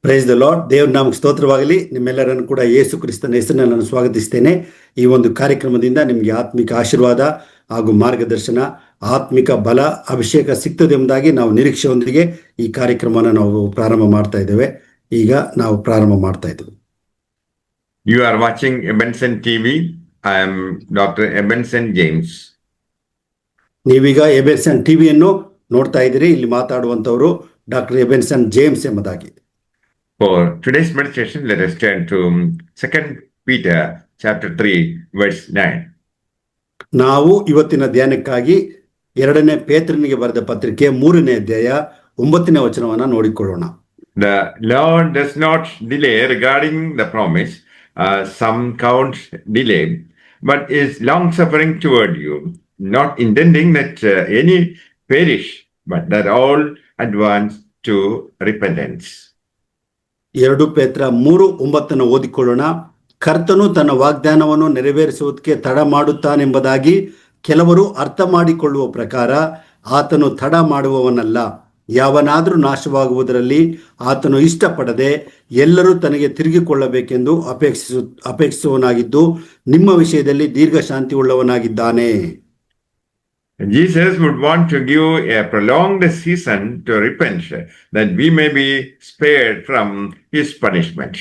Praise the lord. ದೇವ್ರ ನಾಮಕ್ಕೆ ಸ್ತೋತ್ರವಾಗಲಿ. ನಿಮ್ಮೆಲ್ಲರನ್ನು ಕೂಡ ಯೇಸು ಕ್ರಿಸ್ತನ ಹೆಸರಿನಲ್ಲಿ ನಾನು ಸ್ವಾಗತಿಸ್ತೇನೆ. ಈ ಒಂದು ಕಾರ್ಯಕ್ರಮದಿಂದ ನಿಮಗೆ ಆತ್ಮಿಕ ಆಶೀರ್ವಾದ ಹಾಗೂ ಮಾರ್ಗದರ್ಶನ, ಆತ್ಮಿಕ ಬಲ, ಅಭಿಷೇಕ ಸಿಗ್ತದೆ ಎಂಬುದಾಗಿ ನಾವು ನಿರೀಕ್ಷೆಯೊಂದಿಗೆ ಈ ಕಾರ್ಯಕ್ರಮನ ನಾವು ಪ್ರಾರಂಭ ಮಾಡ್ತಾ ಇದ್ದೇವೆ. ಈಗ ನಾವು ಪ್ರಾರಂಭ ಮಾಡ್ತಾ ಇದ್ದೇವೆ. You are watching Ebenson TV. I am Dr. Ebenson James. ನೀವೀಗ ಎಬೆನ್ಸನ್ ಟಿವಿಯನ್ನು ನೋಡ್ತಾ ಇದ್ದೀರಿ. ಇಲ್ಲಿ ಮಾತಾಡುವಂಥವರು ಡಾಕ್ಟರ್ ಎಬೆನ್ಸನ್ ಜೇಮ್ಸ್ ಎಂಬುದಾಗಿ. For today's meditation, let us turn to 2 Peter chapter 3, verse 9. ನಾವು ಇವತ್ತಿನ ಧ್ಯಾನಕ್ಕಾಗಿ 2 ಪೇತ್ರನಿಗೆ ಬರೆದ ಪತ್ರಿಕೆ 3ನೇ ಅಧ್ಯಾಯ 9ನೇ ವಚನವನ್ನು ನೋಡಿಕೊಳ್ಳೋಣ. The Lord does not delay regarding the promise, some count delay, but is long-suffering toward you, not intending that any perish, but that all advance to repentance. 2 ಪೇತ್ರ 3:9 ಓದಿಕೊಳ್ಳೋಣ. ಕರ್ತನು ತನ್ನ ವಾಗ್ದಾನವನ್ನು ನೆರವೇರಿಸುವುದಕ್ಕೆ ತಡ ಮಾಡುತ್ತಾನೆಂಬುದಾಗಿ ಕೆಲವರು ಅರ್ಥ ಮಾಡಿಕೊಳ್ಳುವ ಪ್ರಕಾರ ಆತನು ತಡ ಮಾಡುವವನಲ್ಲ. ಯಾವನಾದರೂ ನಾಶವಾಗುವುದರಲ್ಲಿ ಆತನು ಇಷ್ಟಪಡದೆ ಎಲ್ಲರೂ ತನಗೆ ತಿರುಗಿಕೊಳ್ಳಬೇಕೆಂದು ಅಪೇಕ್ಷಿಸುವವನಾಗಿದ್ದು ನಿಮ್ಮ ವಿಷಯದಲ್ಲಿ ದೀರ್ಘ ಶಾಂತಿ ಉಳ್ಳವನಾಗಿದ್ದಾನೆ. Jesus would want to give a prolonged season to repent, that we may be spared from his punishment.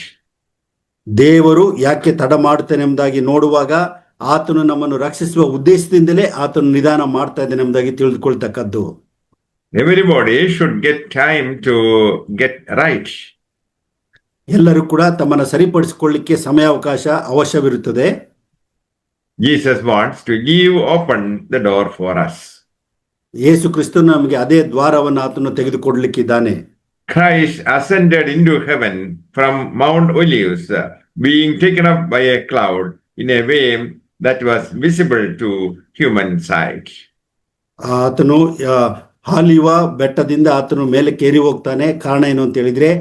ದೇವರು ಯಾಕೆ ತಡ ಮಾಡುತ್ತಾನೆಂಬುದಾಗಿ ನೋಡುವಾಗ ಆತನು ನಮ್ಮನ್ನು ರಕ್ಷಿಸುವ ಉದ್ದೇಶದಿಂದಲೇ ಆತನು ನಿಧಾನ ಮಾಡ್ತಾ ಇದ್ದಾನೆ ಎಂಬುದಾಗಿ ತಿಳಿದುಕೊಳ್ತಕ್ಕದ್ದು. Everybody should get time to get right. ಎಲ್ಲರೂ ಕೂಡ ತಮ್ಮನ್ನು ಸರಿಪಡಿಸಿಕೊಳ್ಳಿಕ್ಕೆ ಸಮಯಾವಕಾಶ ಅವಶ್ಯವಿರುತ್ತದೆ. Jesus wants to leave open the door for us. ಯೇಸು ಕ್ರಿಸ್ತನು ನಮಗೆ ಅದೇ ದ್ವಾರವನ್ನು ಆತನು ತೆಗೆದುಕೊಡ್ಲಿಕ್ಕಿದ್ದಾನೆ. Christ ascended into heaven from Mount Olives, being taken up by a cloud in a way that was visible to human sight. ಆತನು ಹಾಲಿವ ಬೆಟ್ಟದಿಂದ ಆತನು ಮೇಲಕ್ಕೆ ಏರಿ ಹೋಗ್ತಾನೆ. ಕಾರಣ ಏನು ಅಂತ ಹೇಳಿದ್ರೆ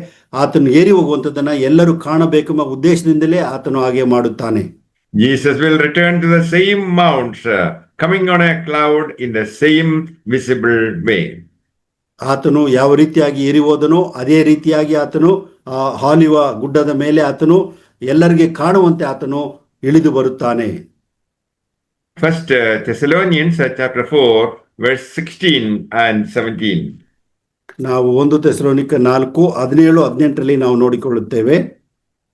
ಆತನು ಏರಿ ಹೋಗುವಂಥದ್ದನ್ನ ಎಲ್ಲರೂ ಕಾಣಬೇಕೆಂಬ ಉದ್ದೇಶದಿಂದಲೇ ಆತನು ಹಾಗೆ ಮಾಡುತ್ತಾನೆ. Jesus will return to the same mount, coming on a cloud in the same visible way. ಆತನು ಯಾವ ರೀತಿಯಾಗಿ ಏರಿ ಹೋದನೋ ಅದೇ ರೀತಿಯಾಗಿ ಆತನು ಹಾಲಿವ ಗುಡ್ಡದ ಮೇಲೆ ಆತನು ಎಲ್ಲರಿಗೆ ಕಾಣುವಂತೆ ಆತನು ಇಳಿದು ಬರುತ್ತಾನೆ. 1 Thessalonians chapter 4, verse 16 and 17. ನಾವು 1 ಥೆಸಲೋನಿಕ 4:17-18 ನಾವು ನೋಡಿಕೊಳ್ಳುತ್ತೇವೆ.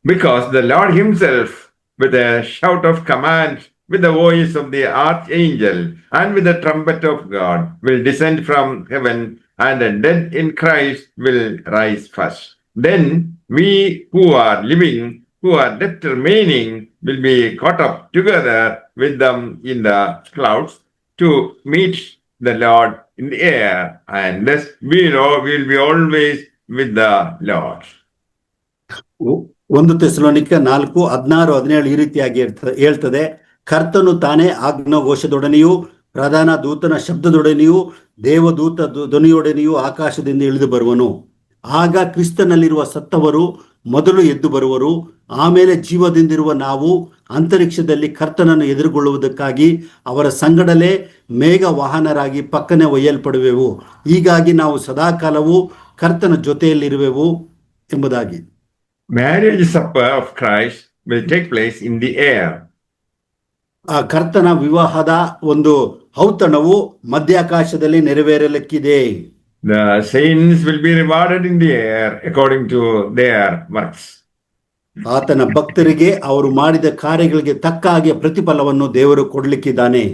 Because the Lord himself, with a shout of command, with the voice of the archangel, and with the trumpet of God, will descend from heaven, and the dead in Christ will rise first. Then we who are living, who are left remaining, will be caught up together with them in the clouds to meet the Lord in the air, and thus we will be always with the Lord. 1 Thessalonica 4:16-17 ಈ ರೀತಿಯಾಗಿ ಹೇಳ್ತದೆ. ಕರ್ತನು ತಾನೇ ಆಜ್ಞಾಘೋಷದೊಡನೆಯೂ ಪ್ರಧಾನ ದೂತನ ಶಬ್ದದೊಡನೆಯೂ ದೇವದೂತ ಧ್ವನಿಯೊಡನೆಯೂ ಆಕಾಶದಿಂದ ಇಳಿದು ಬರುವನು. ಆಗ ಕ್ರಿಸ್ತನಲ್ಲಿರುವ ಸತ್ತವರು ಮೊದಲು ಎದ್ದು ಬರುವರು. ಆಮೇಲೆ ಜೀವದಿಂದಿರುವ ನಾವು ಅಂತರಿಕ್ಷದಲ್ಲಿ ಕರ್ತನನ್ನು ಎದುರುಗೊಳ್ಳುವುದಕ್ಕಾಗಿ ಅವರ ಸಂಗಡಲೇ ಮೇಘ ವಾಹನರಾಗಿ ಪಕ್ಕನೆ ಒಯ್ಯಲ್ಪಡುವೆವು. ಹೀಗಾಗಿ ನಾವು ಸದಾಕಾಲವೂ ಕರ್ತನ ಜೊತೆಯಲ್ಲಿರುವೆವು ಎಂಬುದಾಗಿ. Marriage supper of Christ will take place in the air. ಆ ಕರ್ತನ ವಿವಾಹದ ಒಂದು ಔತಣವು ಮಧ್ಯಾಕಾಶದಲ್ಲಿ ನೆರವೇರಲಿಕ್ಕಿದೆ. The saints will be rewarded in the air according to their works. ಆತನ ಭಕ್ತರಿಗೆ ಅವರು ಮಾಡಿದ ಕಾರ್ಯಗಳಿಗೆ ತಕ್ಕ ಹಾಗೆ ಪ್ರತಿಫಲವನ್ನು ದೇವರು ಕೊಡಲಿಕ್ಕಿದ್ದಾನೆ.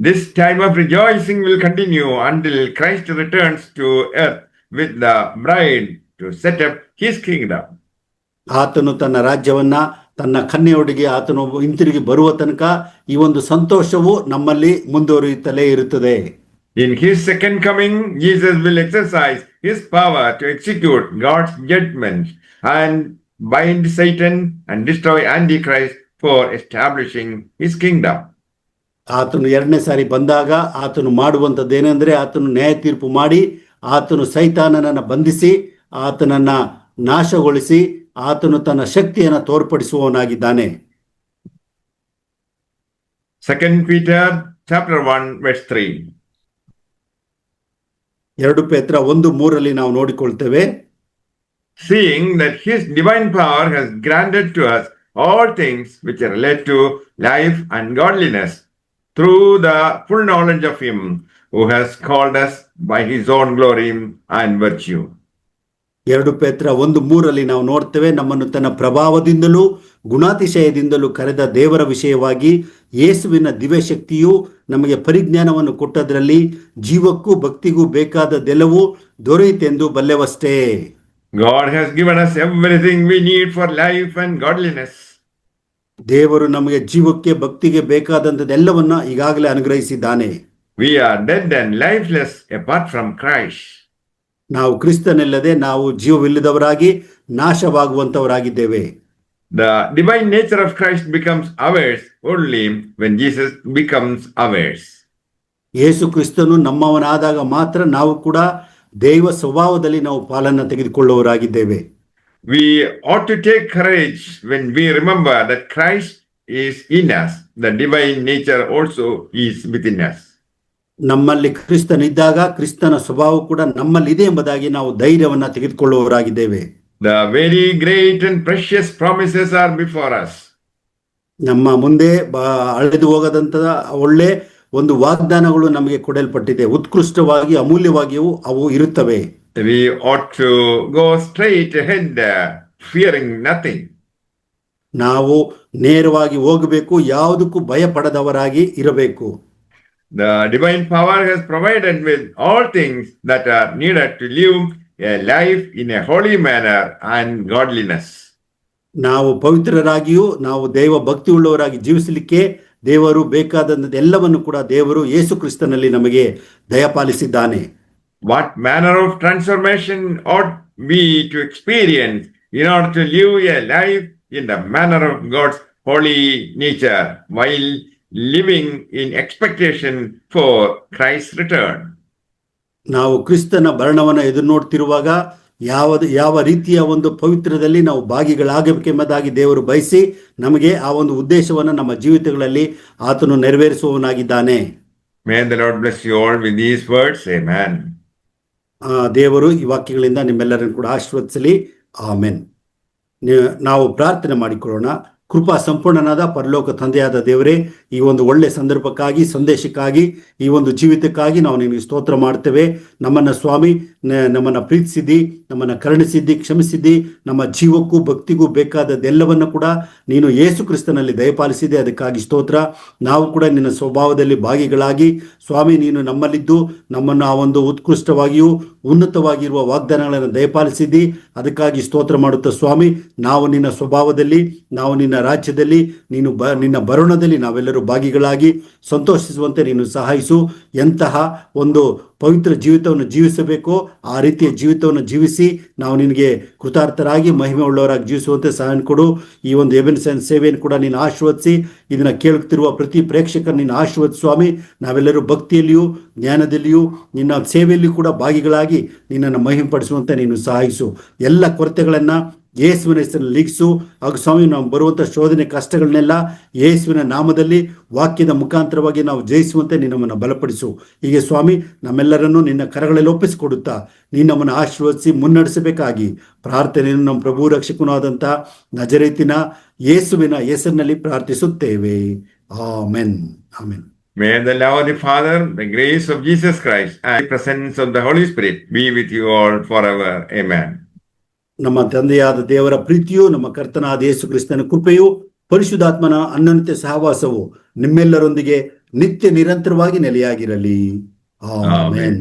This time of rejoicing will continue until Christ returns to earth with the bride to set up his kingdom. ಆತನು ತನ್ನ ರಾಜ್ಯವನ್ನ ತನ್ನ ಕನ್ಯೆಯೊಟ್ಟಿಗೆ ಆತನು ಹಿಂತಿರುಗಿ ಬರುವ ತನಕ ಈ ಒಂದು ಸಂತೋಷವು ನಮ್ಮಲ್ಲಿ ಮುಂದುವರಿಯುತ್ತಲೇ ಇರುತ್ತದೆ. In his second coming, Jesus will exercise his power to execute God's judgment and bind Satan and destroy Antichrist for establishing his kingdom. ಆತನು 2ನೇ ಸಾರಿ ಬಂದಾಗ ಆತನು ಮಾಡುವಂಥದ್ದೇನೆಂದರೆ ಆತನು ನ್ಯಾಯ ತೀರ್ಪು ಮಾಡಿ ಆತನು ಸೈತಾನನನ್ನು ಬಂಧಿಸಿ ಆತನನ್ನ ನಾಶಗೊಳಿಸಿ ಆತನು ತನ್ನ ಶಕ್ತಿಯನ್ನು ತೋರ್ಪಡಿಸುವವನಾಗಿದ್ದಾನೆ. 2 Peter chapter 1, verse 3. 2 ಪೇತ್ರ 1:3 ನಾವು ನೋಡಿಕೊಳ್ತೇವೆ. seeing that his divine power has granted to us all things which relate to life and godliness through the full knowledge of him who has called us by his own glory and virtue. 2 ಪೇತ್ರ 1:3 ನಾವು ನೋಡ್ತೇವೆ, ನಮ್ಮನ್ನು ತನ್ನ ಪ್ರಭಾವದಿಂದಲೂ ಗುಣಾತಿಶಯದಿಂದಲೂ ಕರೆದ ದೇವರ ವಿಷಯವಾಗಿ ಯೇಸುವಿನ ದಿವ್ಯಶಕ್ತಿಯು ನಮಗೆ ಪರಿಜ್ಞಾನವನ್ನು ಕೊಟ್ಟದರಲ್ಲಿ ಜೀವಕ್ಕೂ ಭಕ್ತಿಗೂ ಬೇಕಾದದೆಲ್ಲವೂ ದೊರೆಯಿತೆಂದು ಬಲ್ಲೆವಷ್ಟೇ. God has given us everything we need for life and godliness. ದೇವರು ನಮಗೆ ಜೀವಕ್ಕೆ ಭಕ್ತಿಗೆ ಬೇಕಾದಂಥದ್ದೆಲ್ಲವನ್ನ ಈಗಾಗಲೇ ಅನುಗ್ರಹಿಸಿದ್ದಾನೆ. We are dead and lifeless apart from Christ. ನಾವು ಕ್ರಿಸ್ತನಿಲ್ಲದೆ ನಾವು ಜೀವವಿಲ್ಲದವರಾಗಿ ನಾಶವಾಗುವಂತವರಾಗಿದ್ದೇವೆ. The divine nature of Christ becomes ours only when Jesus becomes ours. ಯೇಸು ಕ್ರಿಸ್ತನು ನಮ್ಮವನಾದಾಗ ಮಾತ್ರ ನಾವು ಕೂಡ ದೈವ ಸ್ವಭಾವದಲ್ಲಿ ನಾವು ಪಾಲನ್ನು ತೆಗೆದುಕೊಳ್ಳುವವರಾಗಿದ್ದೇವೆ. We ought to take courage when we remember that Christ is in us. The divine nature also is within us. ನಮ್ಮಲ್ಲಿ ಕ್ರಿಸ್ತನಿದ್ದಾಗ ಕ್ರಿಸ್ತನ ಸ್ವಭಾವ ಕೂಡ ನಮ್ಮಲ್ಲಿದೆ ಎಂಬುದಾಗಿ ನಾವು ಧೈರ್ಯವನ್ನ ತೆಗೆದುಕೊಳ್ಳುವವರಾಗಿದ್ದೇವೆ. The very great and precious promises are before us. ನಮ್ಮ ಮುಂದೆ ಅಳೆದು ಹೋಗದಂತಹ ಒಳ್ಳೆ ಒಂದು ವಾಗ್ದಾನಗಳು ನಮಗೆ ಕೊಡಲ್ಪಟ್ಟಿದೆ. ಉತ್ಕೃಷ್ಟವಾಗಿ ಅಮೂಲ್ಯವಾಗಿಯೂ ಅವು ಇರುತ್ತವೆ. We ought to go straight ahead, fearing nothing. ನಾವು ನೇರವಾಗಿ ಹೋಗಬೇಕು, ಯಾವುದಕ್ಕೂ ಭಯ ಪಡದವರಾಗಿ ಇರಬೇಕು. The divine power has provided with all things that are needed to live a life in a holy manner and godliness. ನಾವು ಪವಿತ್ರರಾಗಿಯೂ ನಾವು ದೈವ ಭಕ್ತಿ ಉಳ್ಳವರಾಗಿ ಜೀವಿಸಲಿಕ್ಕೆ ದೇವರು ಬೇಕಾದಂಥದ್ದೆಲ್ಲವನ್ನು ಕೂಡ ದೇವರು ಯೇಸು ಕ್ರಿಸ್ತನಲ್ಲಿ ನಮಗೆ ದಯಪಾಲಿಸಿದ್ದಾನೆ. What manner of transformation ought we to experience in order to live a life in the manner of God's holy nature while living in expectation for Christ's return. ನಾವು ಕ್ರಿಸ್ತನ ಮರಣವನ್ನು ಎದುರು ನೋಡ್ತಿರುವಾಗ ಯಾವ ರೀತಿಯ ಒಂದು ಪವಿತ್ರದಲ್ಲಿ ನಾವು ಭಾಗಿಗಳಾಗಬೇಕೆಂಬುದಾಗಿ ದೇವರು ಬಯಸಿ ನಮಗೆ ಆ ಒಂದು ಉದ್ದೇಶವನ್ನು ನಮ್ಮ ಜೀವಿತಗಳಲ್ಲಿ ಆತನು ನೆರವೇರಿಸುವವನಾಗಿದ್ದಾನೆ. May the Lord bless you all with these words. Amen. ದೇವರು ಈ ವಾಕ್ಯಗಳಿಂದ ನಿಮ್ಮೆಲ್ಲರನ್ನು ಕೂಡ ಆಶೀರ್ವದಿಸಲಿ. ಆಮೆನ್. ನಾವು ಪ್ರಾರ್ಥನೆ ಮಾಡಿಕೊಳ್ಳೋಣ. ಕೃಪಾ ಸಂಪೂರ್ಣನಾದ ಪರಲೋಕ ತಂದೆಯಾದ ದೇವರೇ, ಈ ಒಂದು ಒಳ್ಳೆ ಸಂದರ್ಭಕ್ಕಾಗಿ, ಸಂದೇಶಕ್ಕಾಗಿ, ಈ ಒಂದು ಜೀವಿತಕ್ಕಾಗಿ ನಾವು ನಿನಗೆ ಸ್ತೋತ್ರ ಮಾಡ್ತೇವೆ. ನಮ್ಮನ್ನ ಸ್ವಾಮಿ, ನಮ್ಮನ್ನ ಪ್ರೀತಿಸಿದ್ದಿ, ನಮ್ಮನ್ನ ಕರುಣಿಸಿದ್ದಿ, ಕ್ಷಮಿಸಿದ್ದಿ. ನಮ್ಮ ಜೀವಕ್ಕೂ ಭಕ್ತಿಗೂ ಬೇಕಾದದ್ದೆಲ್ಲವನ್ನು ಕೂಡ ನೀನು ಯೇಸು ಕ್ರಿಸ್ತನಲ್ಲಿ ದಯಪಾಲಿಸಿದೆ. ಅದಕ್ಕಾಗಿ ಸ್ತೋತ್ರ. ನಾವು ಕೂಡ ನಿನ್ನ ಸ್ವಭಾವದಲ್ಲಿ ಭಾಗಿಗಳಾಗಿ ಸ್ವಾಮಿ, ನೀನು ನಮ್ಮಲ್ಲಿದ್ದು ನಮ್ಮನ್ನು ಆ ಒಂದು ಉತ್ಕೃಷ್ಟವಾಗಿಯೂ ಉನ್ನತವಾಗಿರುವ ವಾಗ್ದಾನಗಳನ್ನು ದಯಪಾಲಿಸಿದ್ದಿ. ಅದಕ್ಕಾಗಿ ಸ್ತೋತ್ರ ಮಾಡುತ್ತಾ ಸ್ವಾಮಿ, ನಾವು ನಿನ್ನ ಸ್ವಭಾವದಲ್ಲಿ, ನಾವು ನಿನ್ನ ರಾಜ್ಯದಲ್ಲಿ, ನಿನ್ನ ಬರೋಣದಲ್ಲಿ ನಾವೆಲ್ಲರೂ ಭಾಗಿಗಳಾಗಿ ಸಂತೋಷಿಸುವಂತೆ ನೀನು ಸಹಾಯಿಸು. ಎಂತಹ ಒಂದು ಪವಿತ್ರ ಜೀವಿತವನ್ನು ಜೀವಿಸಬೇಕೋ ಆ ರೀತಿಯ ಜೀವಿತವನ್ನು ಜೀವಿಸಿ ನಾವು ನಿನಗೆ ಕೃತಾರ್ಥರಾಗಿ ಮಹಿಮೆ ಉಳ್ಳವರಾಗಿ ಜೀವಿಸುವಂತೆ ಸಹಾಯ ಕೊಡು. ಈ ಒಂದು ಎಬೆನೆಜರ್ ಸೇವೆಯನ್ನು ಕೂಡ ನೀನು ಆಶೀರ್ವದಿಸಿ, ಇದನ್ನ ಕೇಳುತ್ತಿರುವ ಪ್ರತಿ ಪ್ರೇಕ್ಷಕರು ನೀನು ಆಶೀರ್ವದಿಸು ಸ್ವಾಮಿ. ನಾವೆಲ್ಲರೂ ಭಕ್ತಿಯಲ್ಲಿಯೂ ಜ್ಞಾನದಲ್ಲಿಯೂ ನಿನ್ನ ಸೇವೆಯಲ್ಲಿಯೂ ಕೂಡ ಭಾಗಿಗಳಾಗಿ ನಿನ್ನನ್ನು ಮಹಿಮೆಪಡಿಸುವಂತೆ ನೀನು ಸಹಾಯಿಸು. ಎಲ್ಲ ಕೊರತೆಗಳನ್ನು ಯೇಸುವಿನ ಹೆಸರಲ್ಲಿ ಲೀಗಿಸು. ಹಾಗೂ ಸ್ವಾಮಿ, ನಾವು ಬರುವಂಥ ಶೋಧನೆ ಕಷ್ಟಗಳನ್ನೆಲ್ಲ ಯೇಸುವಿನ ನಾಮದಲ್ಲಿ ವಾಕ್ಯದ ಮುಖಾಂತರವಾಗಿ ನಾವು ಜಯಿಸುವಂತೆ ನೀನು ನಮ್ಮನ್ನು ಬಲಪಡಿಸು. ಹೀಗೆ ಸ್ವಾಮಿ, ನಮ್ಮೆಲ್ಲರನ್ನು ನಿನ್ನ ಕರಗಳಲ್ಲಿ ಒಪ್ಪಿಸಿಕೊಡುತ್ತಾ ನೀನು ನಮ್ಮನ್ನು ಆಶೀರ್ವದಿಸಿ ಮುನ್ನಡೆಸಬೇಕಾಗಿ ಪ್ರಾರ್ಥನೆಯನ್ನು ನಮ್ಮ ಪ್ರಭು ರಕ್ಷಕನಾದಂಥ ನಜರೇತಿನ ಯೇಸುವಿನ ಹೆಸರಿನಲ್ಲಿ ಪ್ರಾರ್ಥಿಸುತ್ತೇವೆ. Amen. Amen. May the love of the Father, the grace of Jesus Christ, and the presence of the Holy Spirit be with you all forever. Amen. ನಮ್ಮ ತಂದೆಯಾದ ದೇವರ ಪ್ರೀತಿಯು, ನಮ್ಮ ಕರ್ತನಾದ ಯೇಸು ಕ್ರಿಸ್ತನ ಕೃಪೆಯು, ಪರಿಶುದ್ಧಾತ್ಮನ ಅನ್ಯೋನ್ಯ ಸಹವಾಸವು ನಿಮ್ಮೆಲ್ಲರೊಂದಿಗೆ ನಿತ್ಯ ನಿರಂತರವಾಗಿ ನೆಲೆಯಾಗಿರಲಿ. ಆಮೆನ್.